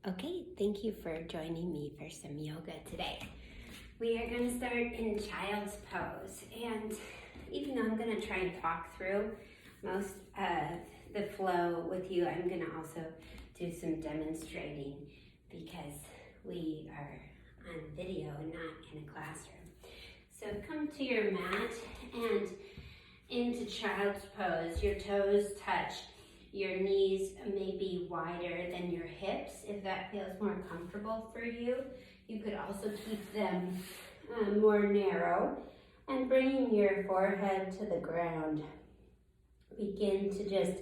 Okay, thank you for joining me for some yoga today. We are going to start in child's pose, and even though I'm going to try and talk through most of the flow with you, I'm going to also do some demonstrating because we are on video and not in a classroom. So come to your mat and into child's pose. Your toes touch. Your knees may be wider than your hips if that feels more comfortable for you. You could also keep them more narrow and bringing your forehead to the ground. Begin to just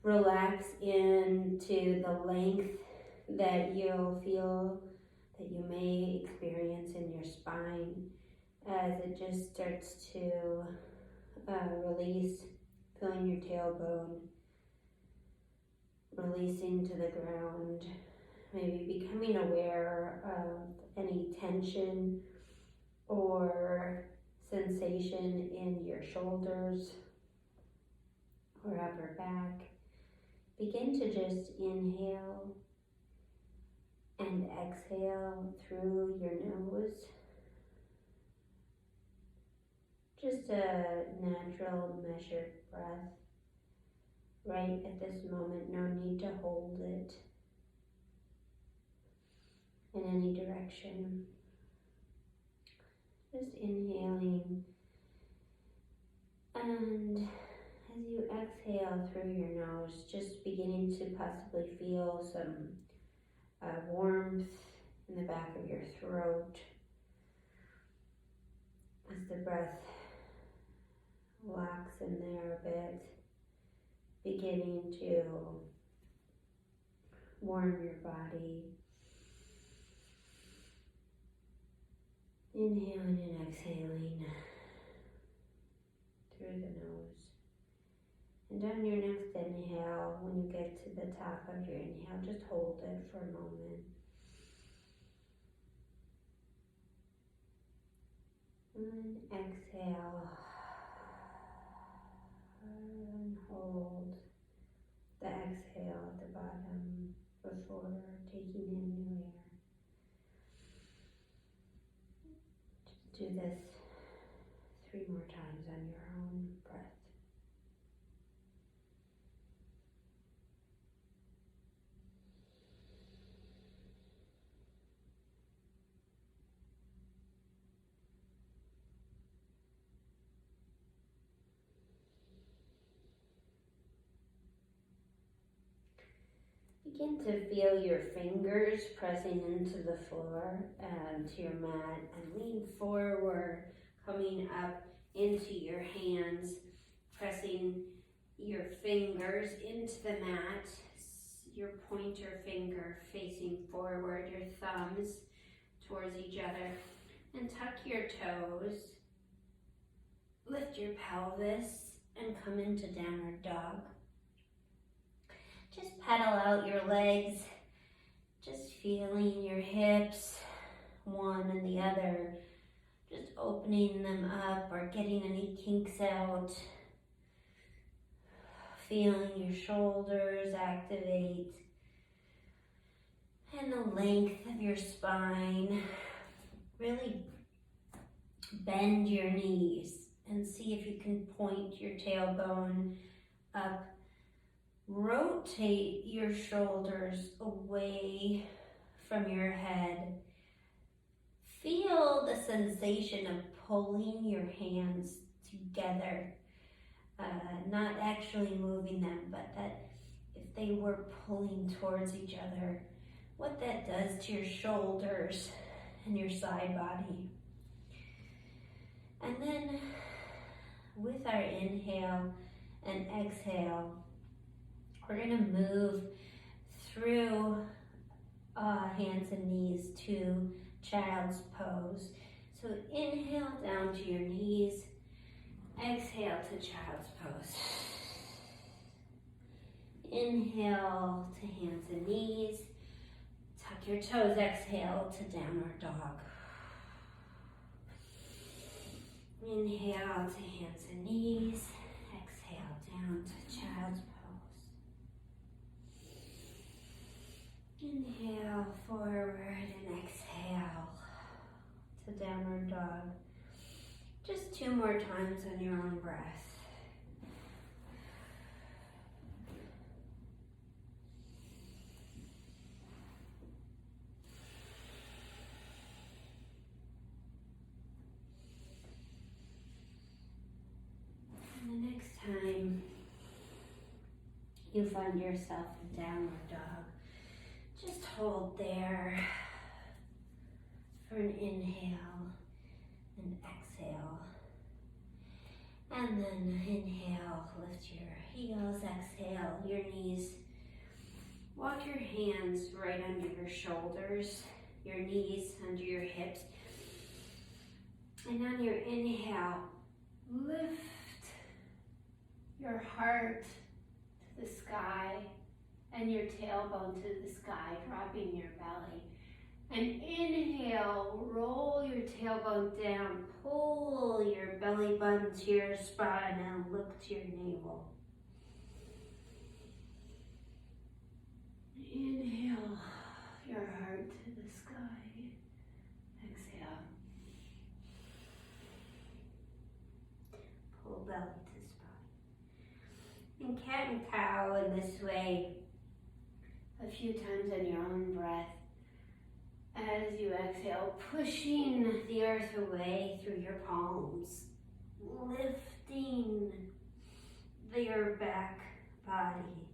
relax into the length that you'll feel that you may experience in your spine as it just starts to release, feeling your tailbone, releasing to the ground, maybe becoming aware of any tension or sensation in your shoulders or upper back. Begin to just inhale and exhale through your nose. Just a natural measured breath. Right at this moment, no need to hold it in any direction. Just inhaling, and as you exhale through your nose, just beginning to possibly feel some warmth in the back of your throat as the breath locks in there a bit, beginning to warm your body. Inhaling and exhaling through the nose. And on your next inhale, when you get to the top of your inhale, just hold it for a moment. And exhale. And hold the exhale at the bottom before taking in new air. Just do this 3 more times on your own breath. Begin to feel your fingers pressing into the floor and to your mat, and lean forward, coming up into your hands, pressing your fingers into the mat, your pointer finger facing forward, your thumbs towards each other, and tuck your toes. Lift your pelvis and come into downward dog. Just pedal out your legs, just feeling your hips, one and the other, just opening them up or getting any kinks out. Feeling your shoulders activate and the length of your spine. Really bend your knees and see if you can point your tailbone up. Rotate your shoulders away from your head. Feel the sensation of pulling your hands together. Not actually moving them, but that if they were pulling towards each other, what that does to your shoulders and your side body. And then with our inhale and exhale, we're going to move through hands and knees to child's pose. So inhale down to your knees, exhale to child's pose. Inhale to hands and knees, tuck your toes, exhale to downward dog. Inhale to hands and knees, exhale down to child's pose. Inhale Inhale forward and exhale to downward dog. Just 2 more times on your own breath. And the next time you find yourself in downward dog, just hold there for an inhale and exhale. And then inhale, lift your heels, exhale your knees. Walk your hands right under your shoulders, your knees under your hips. And on your inhale, lift your heart to the sky and your tailbone to the sky, dropping your belly. And inhale, roll your tailbone down, pull your belly button to your spine and look to your navel. Inhale, your heart to the sky. Exhale. Pull belly to spine. And cat and cow in this way a few times on your own breath. As you exhale, pushing the earth away through your palms, lifting your back body.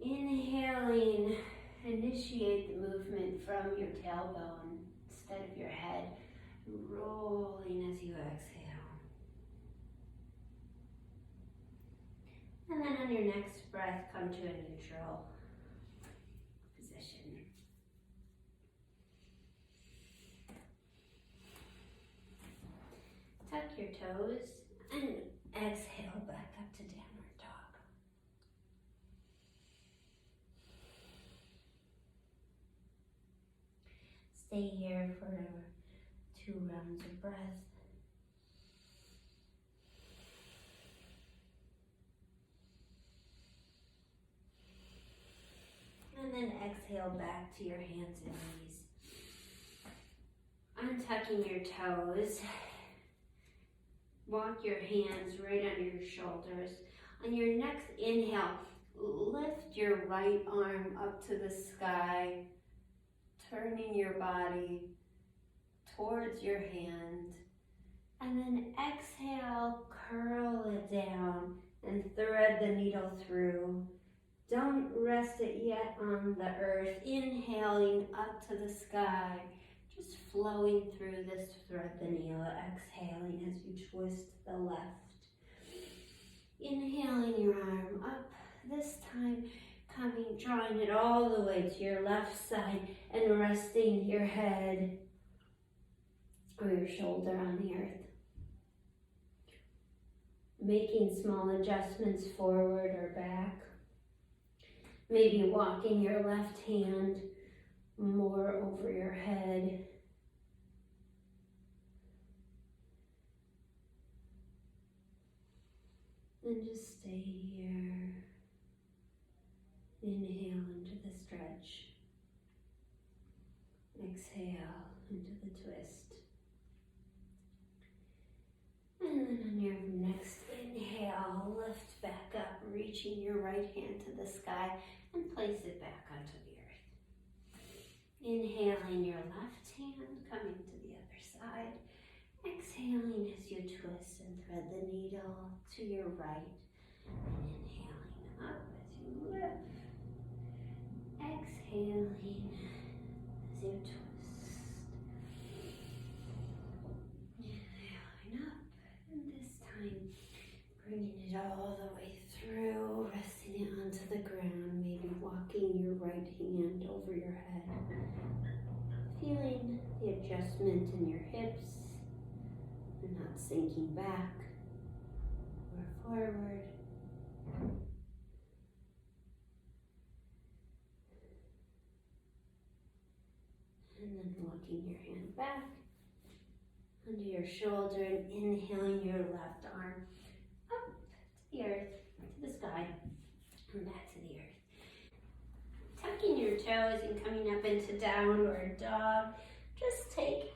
Inhaling, initiate the movement from your tailbone instead of your head, rolling as you exhale. And then on your next breath, come to a neutral position. Tuck your toes and exhale back up to downward dog. Stay here for 2 rounds of breath. And then exhale back to your hands and knees. Untucking your toes. Walk your hands right under your shoulders. On your next inhale, lift your right arm up to the sky, turning your body towards your hand. And then exhale, curl it down and thread the needle through. Don't rest it yet on the earth. Inhaling up to the sky, just flowing through this thread the needle. Exhaling as you twist the left. Inhaling your arm up, this time drawing it all the way to your left side and resting your head or your shoulder on the earth. Making small adjustments forward or back. Maybe walking your left hand more over your head. And just stay here. Inhale into the stretch. Exhale into the twist. And then on your next inhale, lift back up, reaching your right hand to the sky and place it back onto the earth. Inhaling your left hand, coming to the other side. Exhaling as you twist and thread the needle to your right. And inhaling up as you lift. Exhaling as you twist. Inhaling up. And this time, bringing it all the way through, resting it onto the ground, maybe walking your right hand over your head. Feeling the adjustment in your hips and not sinking back or forward. And then walking your hand back under your shoulder and inhaling your left arm up to the earth, to the sky, and back to the earth. Tucking your toes and coming up into downward dog. Just take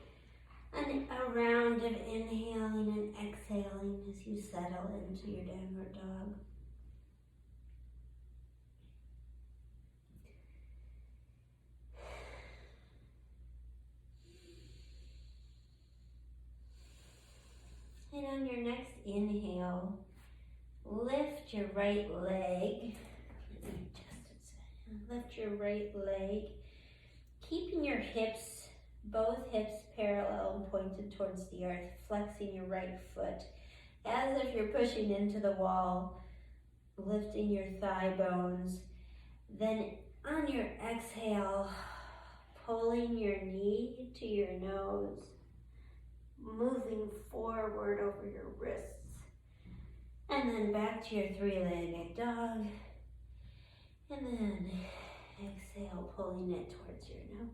a round of inhaling and exhaling as you settle into your downward dog. And on your next inhale, lift your right leg. Let me adjust it. Lift your right leg, keeping your hips, both hips parallel and pointed towards the earth, flexing your right foot as if you're pushing into the wall, lifting your thigh bones. Then on your exhale, pulling your knee to your nose, moving forward over your wrists. And then back to your three-legged dog. And then exhale, pulling it towards your nose.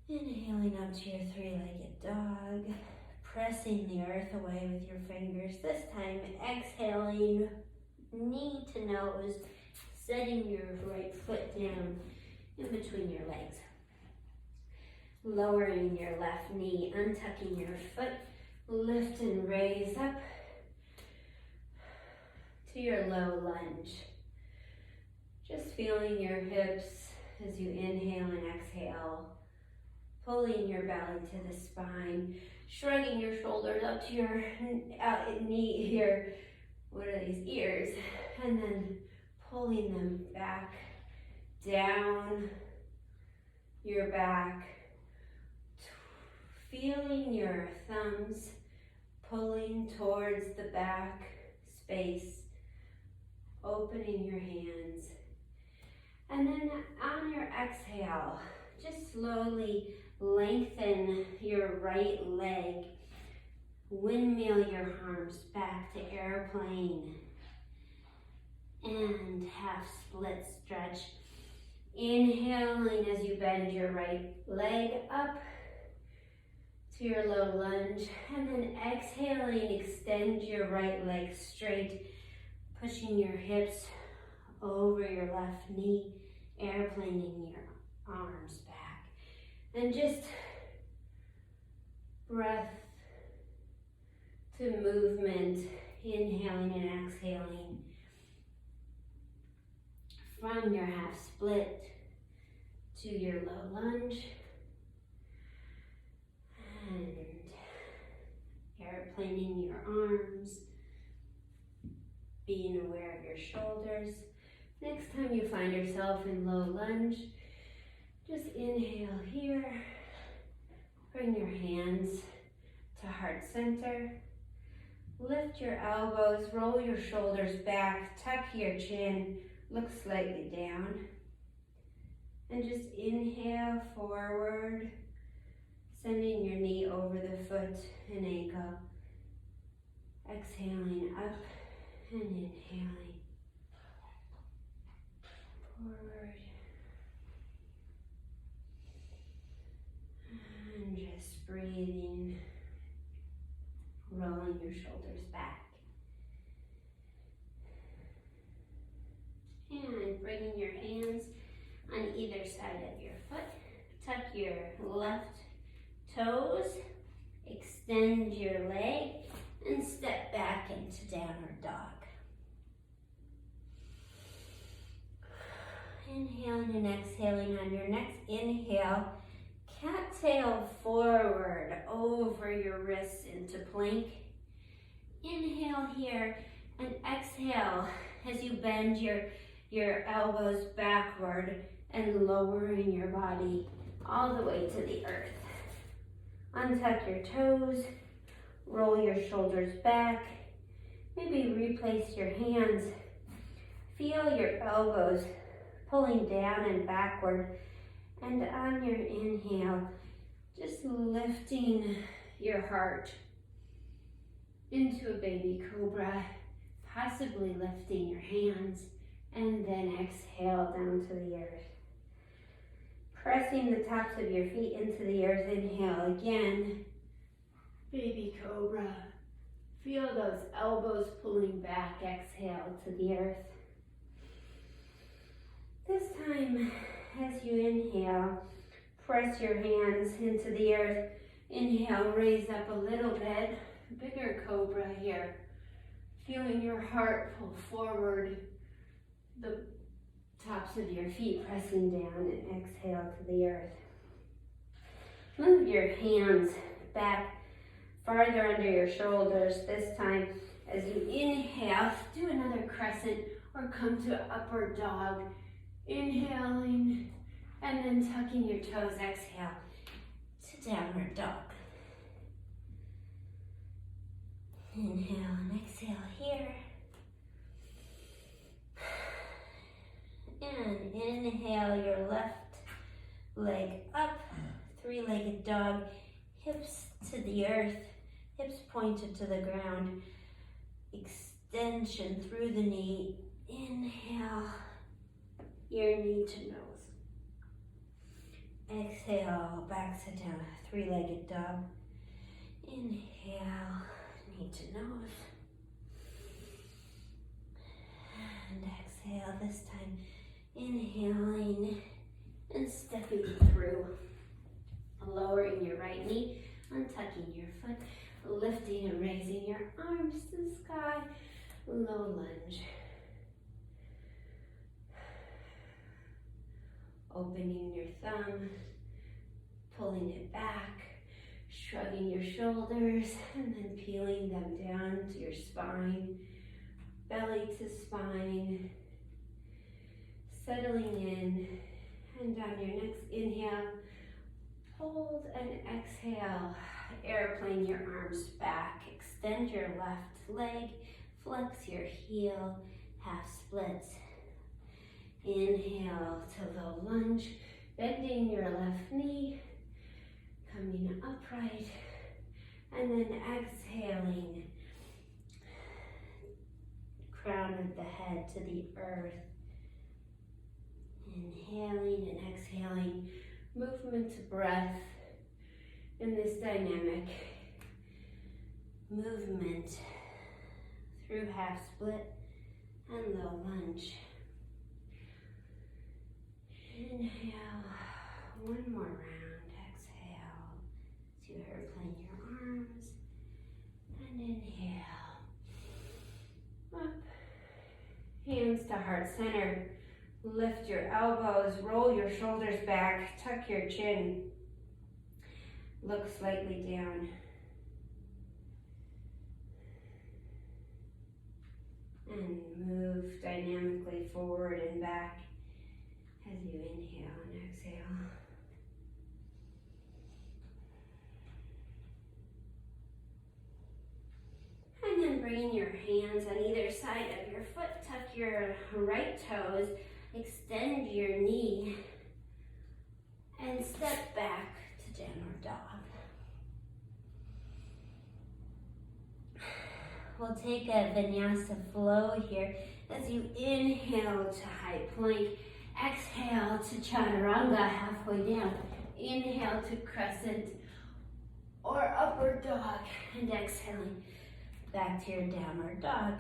Inhaling up to your three-legged dog. Pressing the earth away with your fingers. This time exhaling, knee to nose. Setting your right foot down in between your legs. Lowering your left knee, untucking your foot. Lift and raise up to your low lunge. Just feeling your hips as you inhale and exhale. Pulling your belly to the spine. Shrugging your shoulders up to your knee here. What are these? Ears. And then pulling them back, down your back. Feeling your thumbs pulling towards the back space, opening your hands. And then on your exhale, just slowly lengthen your right leg, windmill your arms back to airplane, and half split stretch. Inhaling as you bend your right leg up to your low lunge, and then exhaling, extend your right leg straight, pushing your hips over your left knee, airplaning your arms back. And just breath to movement, inhaling and exhaling from your half split to your low lunge. And airplaning your arms, being aware of your shoulders. Next time you find yourself in low lunge, just inhale here. Bring your hands to heart center. Lift your elbows, roll your shoulders back, tuck your chin, look slightly down. And just inhale forward. Sending your knee over the foot and ankle. Exhaling up and inhaling. Forward. And just breathing. Rolling your shoulders back. And bringing your hands on either side of your foot. Tuck your left toes, extend your leg, and step back into downward dog. Inhaling and exhaling. On your next inhale, cattail forward over your wrists into plank. Inhale here and exhale as you bend your elbows backward and lowering your body all the way to the earth. Untuck your toes, roll your shoulders back, maybe replace your hands. Feel your elbows pulling down and backward, and on your inhale, just lifting your heart into a baby cobra, possibly lifting your hands, and then exhale down to the earth. Pressing the tops of your feet into the earth, inhale again. Baby cobra. Feel those elbows pulling back, exhale to the earth. time, as you inhale, press your hands into the earth. Inhale, raise up a little bit. Bigger cobra here. Feeling your heart pull forward, the tops of your feet pressing down, and exhale to the earth. Move your hands back farther under your shoulders. This time, as you inhale, do another crescent or come to upward dog. Inhaling and then tucking your toes. Exhale to downward dog. Inhale and exhale here. And inhale your left leg up, three-legged dog, hips to the earth, hips pointed to the ground, extension through the knee. Inhale your knee to nose. Exhale, back to down, three-legged dog. Inhale, knee to nose. And exhale this time, inhaling and stepping through. Lowering your right knee, untucking your foot, lifting and raising your arms to the sky. Low lunge. Opening your thumb, pulling it back, shrugging your shoulders, and then peeling them down to your spine, belly to spine, settling in, and on your next inhale, hold and exhale, airplane your arms back, extend your left leg, flex your heel, half splits. Inhale to low lunge, bending your left knee, coming upright, and then exhaling, crown of the head to the earth. Inhaling and exhaling, movement to breath in this dynamic movement through half split and low lunge. Inhale, one more round, exhale to airplane your arms, and inhale, up, hands to heart center, lift your elbows, roll your shoulders back, tuck your chin, look slightly down. And move dynamically forward and back as you inhale and exhale. And then bringing your hands on either side of your foot, tuck your right toes, extend your knee, and step back to downward dog. We'll take a vinyasa flow here as you inhale to high plank, exhale to chaturanga halfway down, inhale to crescent or upward dog, and exhaling back to your downward dog.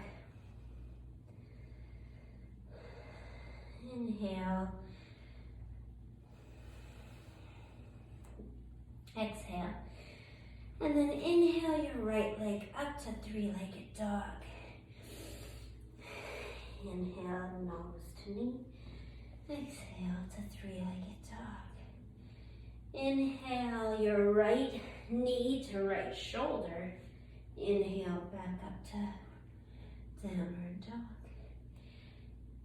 Inhale, exhale, and then inhale your right leg up to three-legged dog. Inhale, nose to knee. Exhale to three-legged dog. Inhale your right knee to right shoulder. Inhale back up to downward dog.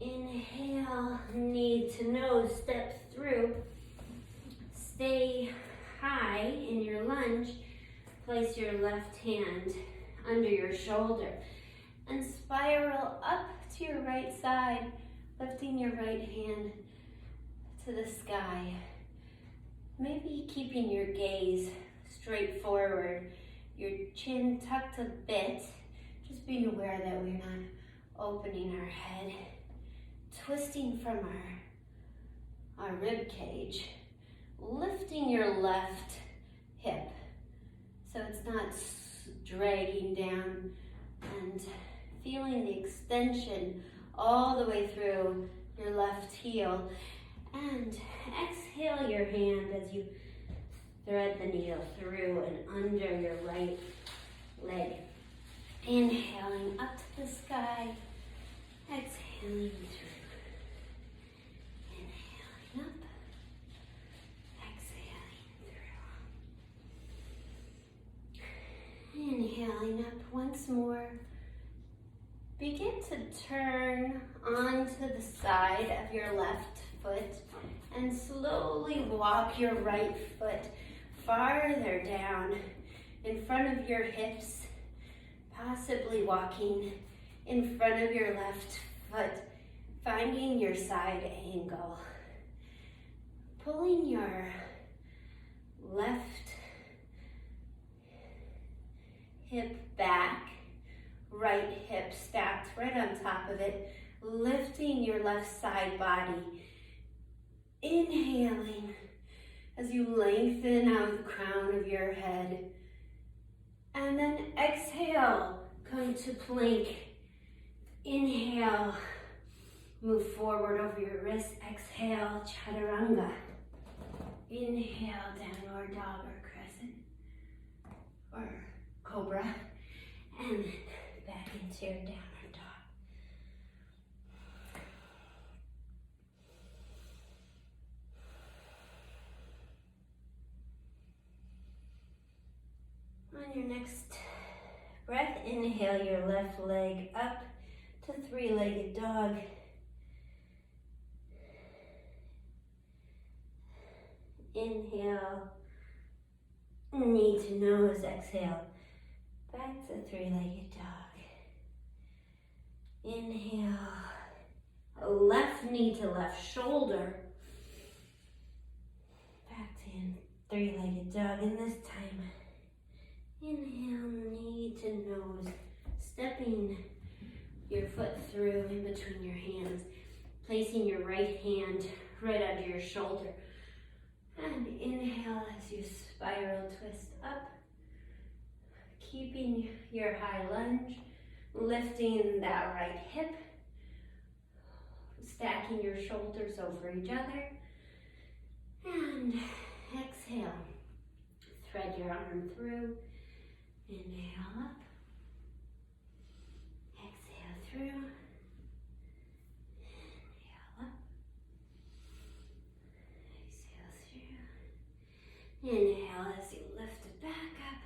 Inhale, knee to nose, step through. Stay high in your lunge. Place your left hand under your shoulder and spiral up to your right side, lifting your right hand to the sky. Maybe keeping your gaze straight forward, your chin tucked a bit, just being aware that we're not opening our head, twisting from our rib cage, lifting your left hip so it's not dragging down, and feeling the extension all the way through your left heel. And exhale your hand as you thread the needle through and under your right leg. Inhaling up to the sky, exhaling through. Inhaling up, exhaling through. Inhaling up once more. Begin to turn onto the side of your left foot and slowly walk your right foot farther down in front of your hips, possibly walking in front of your left foot, finding your side angle. Pulling your left hip back, right hip stacked right on top of it, lifting your left side body. Inhaling as you lengthen out the crown of your head. And then exhale, come to plank. Inhale, move forward over your wrist. Exhale, chaturanga. Inhale, downward dog or crescent or cobra. And then back into your downward dog. On your next breath, inhale your left leg up to three-legged dog. Inhale, knee to nose, exhale, back to three-legged dog. Inhale, left knee to left shoulder, back to three-legged dog, and this time, inhale, knee to nose, stepping your foot through in between your hands, placing your right hand right under your shoulder. And inhale as you spiral twist up, keeping your high lunge, lifting that right hip, stacking your shoulders over each other. And exhale, thread your arm through. Inhale up, exhale through, inhale up, exhale through. Inhale as you lift it back up,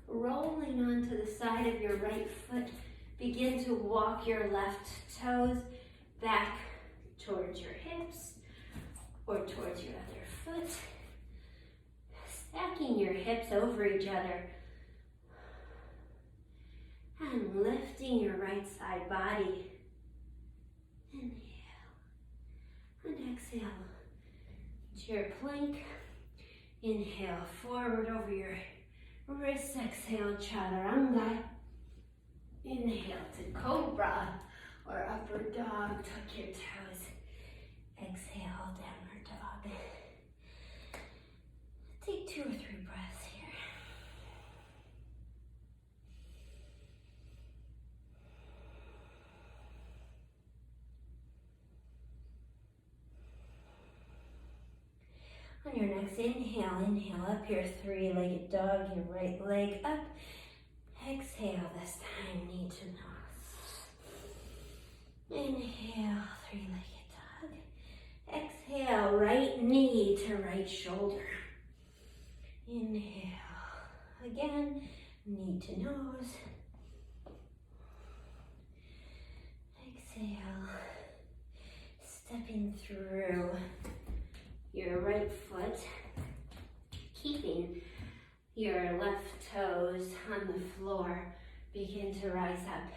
rolling onto the side of your right foot. Begin to walk your left toes back towards your hips or towards your other foot, stacking your hips over each other. And lifting your right side body. Inhale and exhale to your plank. Inhale forward over your wrists. Exhale, chaturanga. Inhale to cobra or upper dog. Tuck your toes. Exhale, downward dog. Take 2 or 3 breaths here. On your next inhale, inhale up your three-legged dog, your right leg up. Exhale, this time knee to nose. Inhale, three-legged dog. Exhale, right knee to right shoulder. Inhale, again, knee to nose. Exhale, stepping through your right foot, keeping your left toes on the floor. Begin to rise up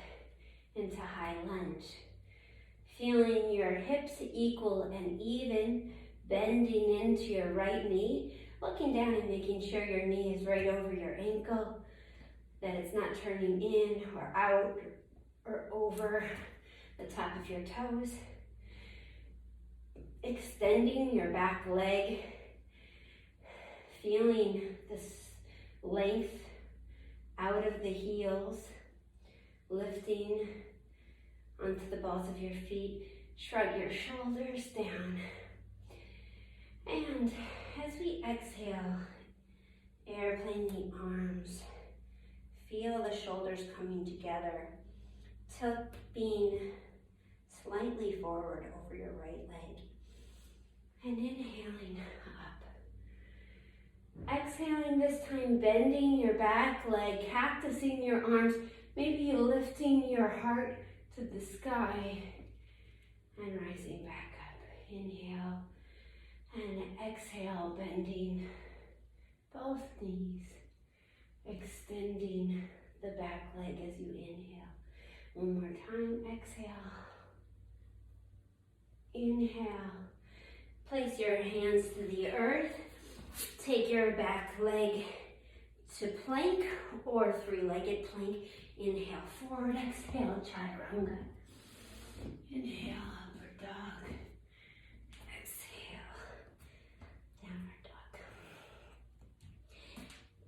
into high lunge. Feeling your hips equal and even, bending into your right knee, looking down and making sure your knee is right over your ankle, that it's not turning in or out or over the top of your toes. Extending your back leg, feeling this length out of the heels, lifting onto the balls of your feet. Shrug your shoulders down. And as we exhale, airplane the arms. Feel the shoulders coming together. Tilt being slightly forward over your right leg. And inhaling up. Exhaling this time, bending your back leg, cactusing your arms, maybe lifting your heart to the sky and rising back up. Inhale and exhale, bending both knees, extending the back leg as you inhale. One more time, exhale. Inhale. Place your hands to the earth. Take your back leg to plank or three-legged plank. Inhale, forward, exhale, chaturanga. Inhale, upward dog. Exhale, downward dog.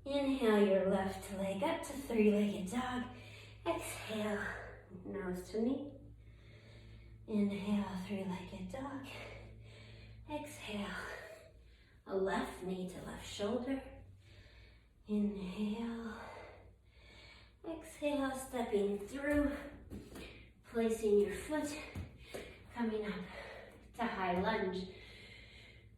Inhale your left leg up to three-legged dog. Exhale, nose to knee. Inhale, three-legged dog. Exhale, a left knee to left shoulder. Inhale. Exhale, stepping through, placing your foot, coming up to high lunge.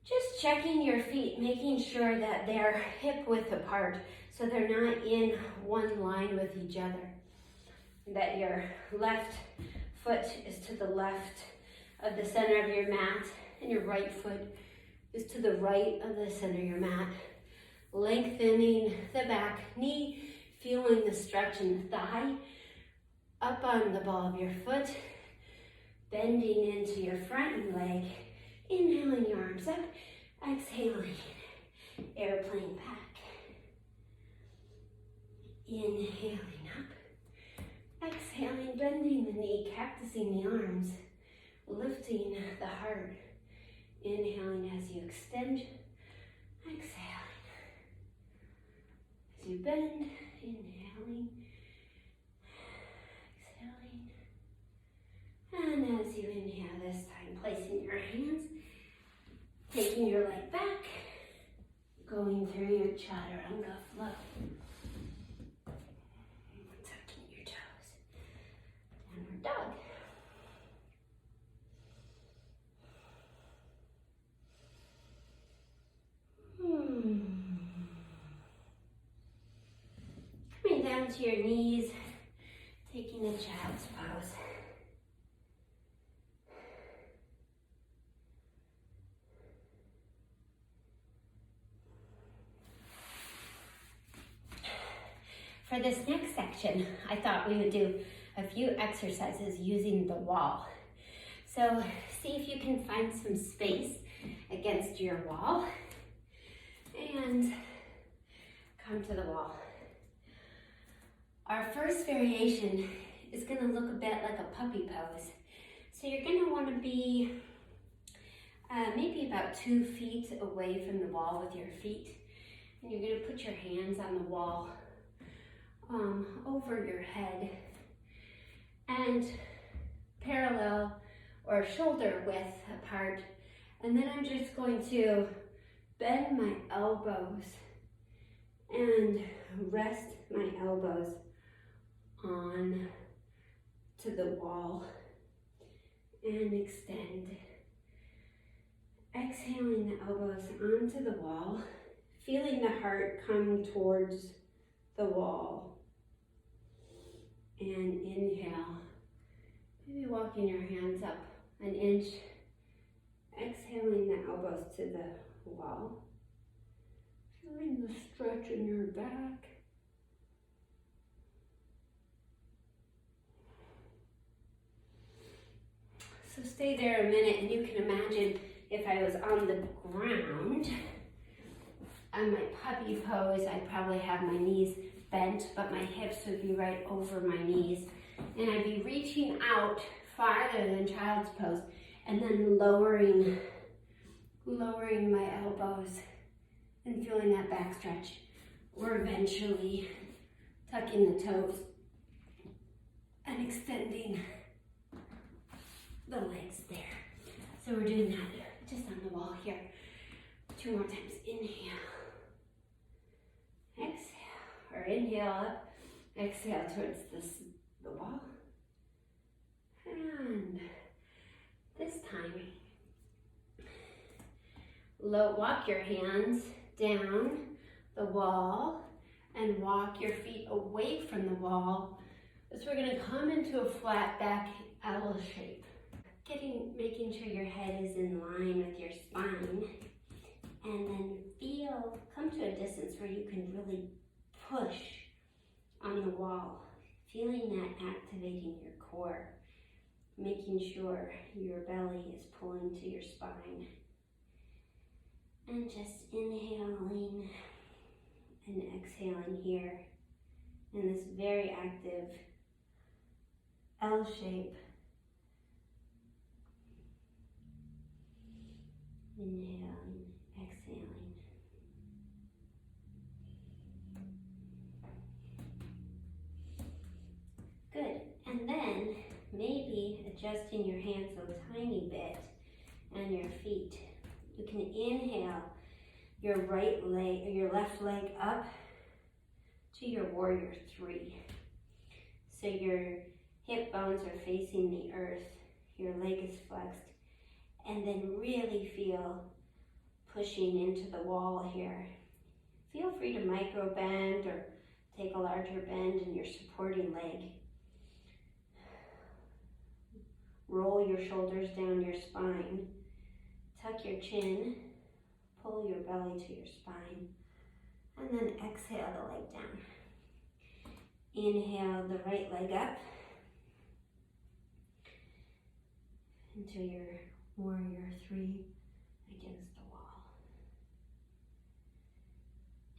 Just checking your feet, making sure that they're hip width apart so they're not in one line with each other. That your left foot is to the left of the center of your mat and your right foot is to the right of the center of your mat. Lengthening the back knee, feeling the stretch in the thigh, up on the ball of your foot, bending into your front leg, inhaling your arms up, exhaling, airplane back. Inhaling up, exhaling, bending the knee, cactusing the arms, lifting the heart, inhaling as you extend, exhaling. As you bend, inhaling, exhaling. And as you inhale this time, placing your hands, taking your leg back, going through your chaturanga flow. Tucking your toes. Downward dog. Coming down to your knees, taking a child's pose. For this next section, I thought we would do a few exercises using the wall. So see if you can find some space against your wall and come to the wall. Our first variation is going to look a bit like a puppy pose. So you're going to want to be maybe about 2 feet away from the wall with your feet. And you're going to put your hands on the wall over your head and parallel or shoulder width apart. And then I'm just going to bend my elbows and rest my elbows on to the wall and extend. Exhaling the elbows onto the wall, feeling the heart come towards the wall. And inhale, maybe walking your hands up an inch, exhaling the elbows to the wall, feeling the stretch in your back. So stay there a minute, and you can imagine if I was on the ground, on my puppy pose, I'd probably have my knees bent, but my hips would be right over my knees. And I'd be reaching out farther than child's pose, and then lowering my elbows and feeling that back stretch. Or eventually tucking the toes and extending the legs there. So we're doing that just on the wall here. 2 more times. Inhale. Exhale. Or inhale up. Exhale towards the wall. And this time, walk your hands down the wall and walk your feet away from the wall. So we're going to come into a flat back L shape. Making sure your head is in line with your spine, and then come to a distance where you can really push on the wall, feeling that activating your core, making sure your belly is pulling to your spine, and just inhaling and exhaling here in this very active L shape. Inhaling, exhaling. Good. And then maybe adjusting your hands a tiny bit and your feet. You can inhale your your left leg up to your warrior 3. So your hip bones are facing the earth, your leg is flexed. And then really feel pushing into the wall here. Feel free to micro bend or take a larger bend in your supporting leg. Roll your shoulders down your spine. Tuck your chin. Pull your belly to your spine. And then exhale the leg down. Inhale the right leg up into your warrior 3 against the wall.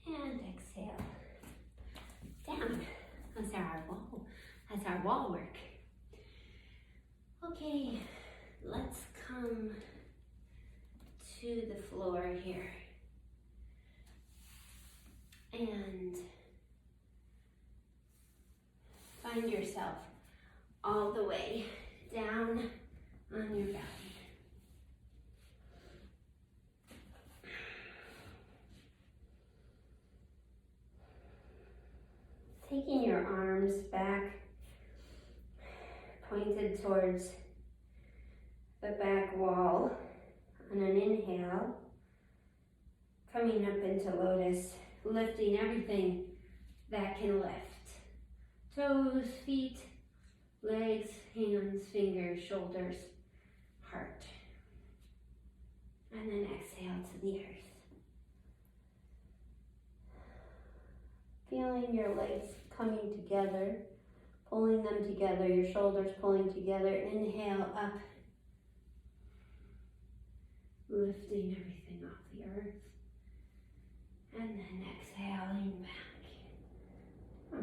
And exhale down. That's our wall work. Okay, let's come to the floor here. And find yourself all the way down on your belly. Taking your arms back, pointed towards the back wall on an inhale, coming up into lotus, lifting everything that can lift. Toes, feet, legs, hands, fingers, shoulders, heart. And then exhale to the earth. Feeling your legs coming together, pulling them together, your shoulders pulling together. Inhale up, lifting everything off the earth. And then exhaling back.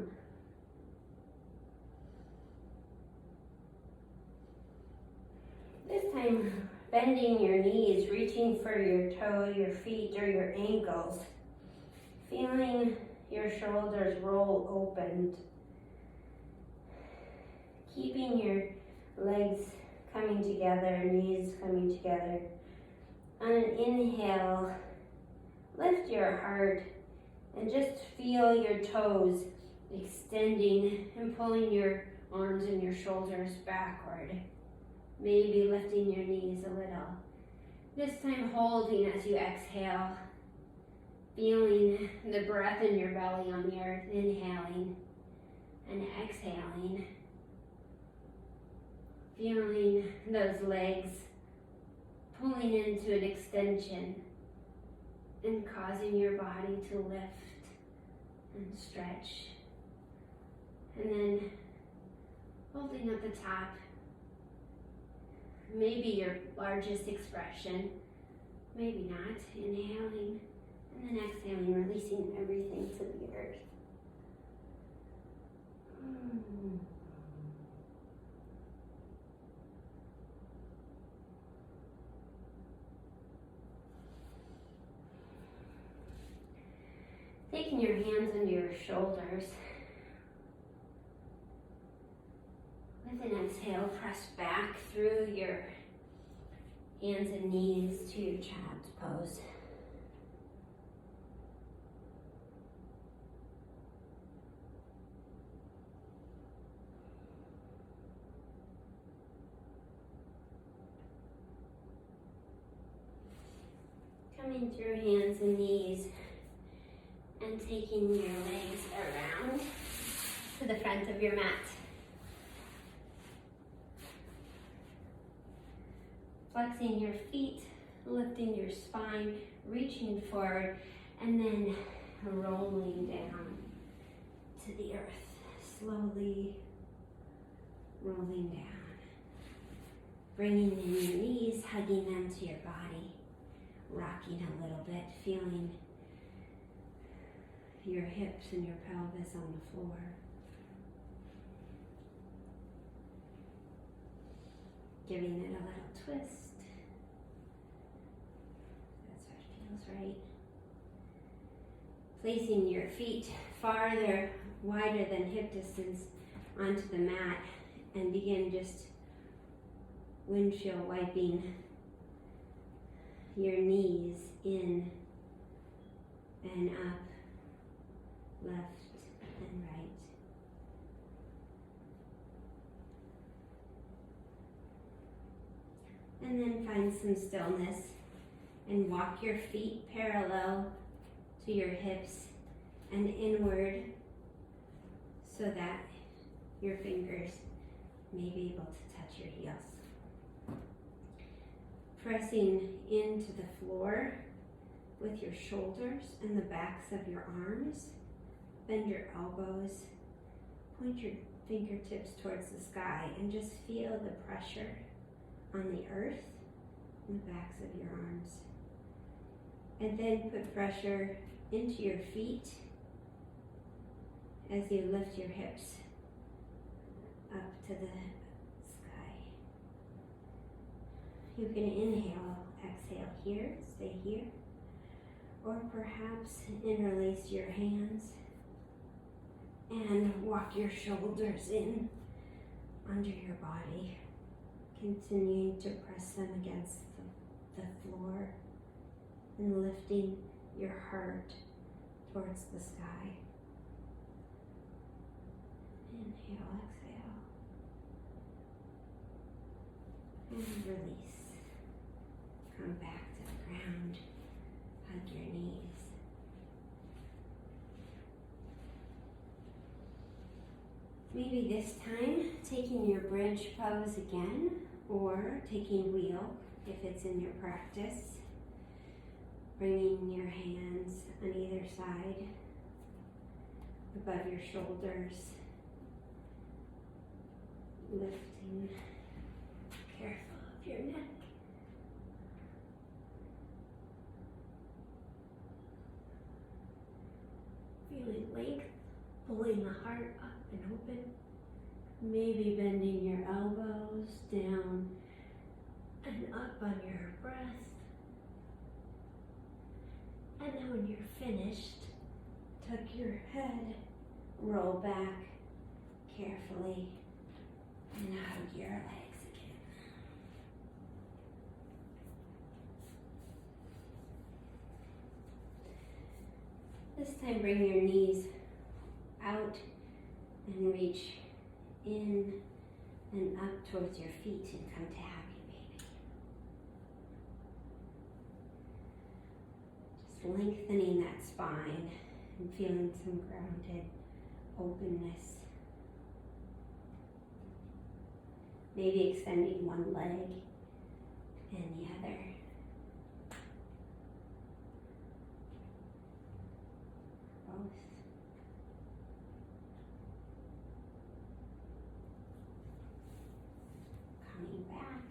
This time, bending your knees, reaching for your toe, your feet, or your ankles. Feeling your shoulders roll open. Keeping your legs coming together, knees coming together. On an inhale, lift your heart and just feel your toes extending and pulling your arms and your shoulders backward. Maybe lifting your knees a little. This time holding as you exhale. Feeling the breath in your belly on the earth, inhaling and exhaling. Feeling those legs pulling into an extension and causing your body to lift and stretch. And then holding at the top, maybe your largest expression, maybe not, inhaling. And then exhaling, releasing everything to the earth. Taking your hands under your shoulders. With an exhale, press back through your hands and knees to your child's pose. Coming through hands and knees and taking your legs around to the front of your mat. Flexing your feet, lifting your spine, reaching forward, and then rolling down to the earth. Slowly rolling down. Bringing in your knees, hugging them to your body. Rocking a little bit, feeling your hips and your pelvis on the floor. Giving it a little twist. That's what feels right. Placing your feet farther, wider than hip distance onto the mat and begin just windshield wiping your knees in and up, left and right. And then find some stillness and walk your feet parallel to your hips and inward so that your fingers may be able to touch your heels. Pressing into the floor with your shoulders and the backs of your arms. Bend your elbows. Point your fingertips towards the sky and just feel the pressure on the earth and the backs of your arms. And then put pressure into your feet as you lift your hips up to the sky. You can inhale, exhale here, stay here, or perhaps interlace your hands and walk your shoulders in under your body, continuing to press them against the floor and lifting your heart towards the sky. Inhale, exhale, and release. Come back to the ground, hug your knees. Maybe this time, taking your bridge pose again, or taking wheel if it's in your practice. Bringing your hands on either side, above your shoulders. Lifting, careful of your neck. Feeling length, pulling the heart up and open. Maybe bending your elbows down and up on your breath. And then when you're finished, tuck your head, roll back carefully, and hug your legs again. This time bring your knees out and reach in and up towards your feet and come to happy baby. Just lengthening that spine and feeling some grounded openness. Maybe extending one leg and the other. Both. Coming back.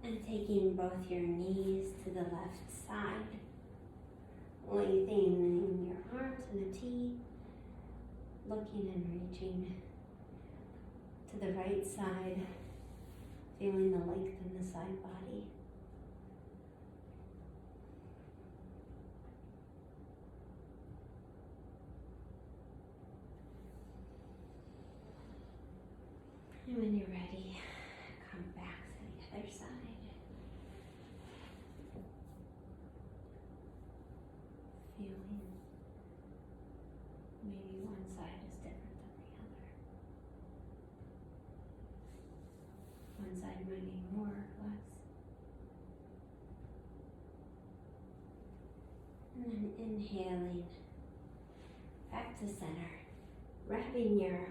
And taking both your knees to the left side. Lengthening your arms in a T. Looking and reaching to the right side, feeling the length in the side body. And when you're ready, come back to the other side. Feeling maybe one side is different than the other. One side might be more or less. inhaling back to center. Wrapping your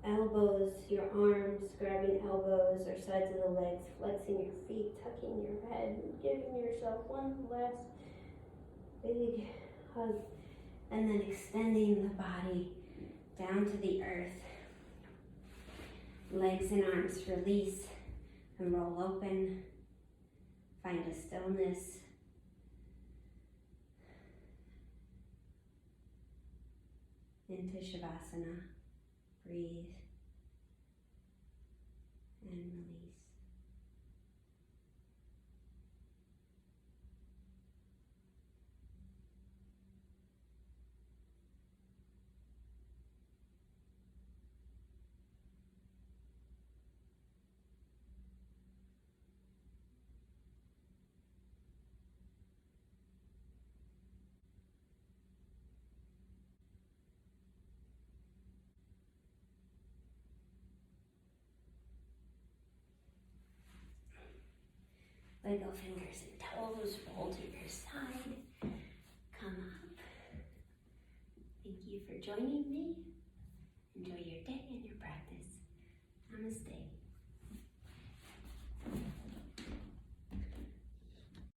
elbows, your arms, grabbing elbows or sides of the legs, flexing your feet, tucking your head, and giving yourself one last big hug. And then extending the body down to the earth. Legs and arms release and roll open. Find a stillness. Into Shavasana. Breathe and release. Wiggle fingers and toes, roll to your side, come up. Thank you for joining me. Enjoy your day and your practice. Namaste.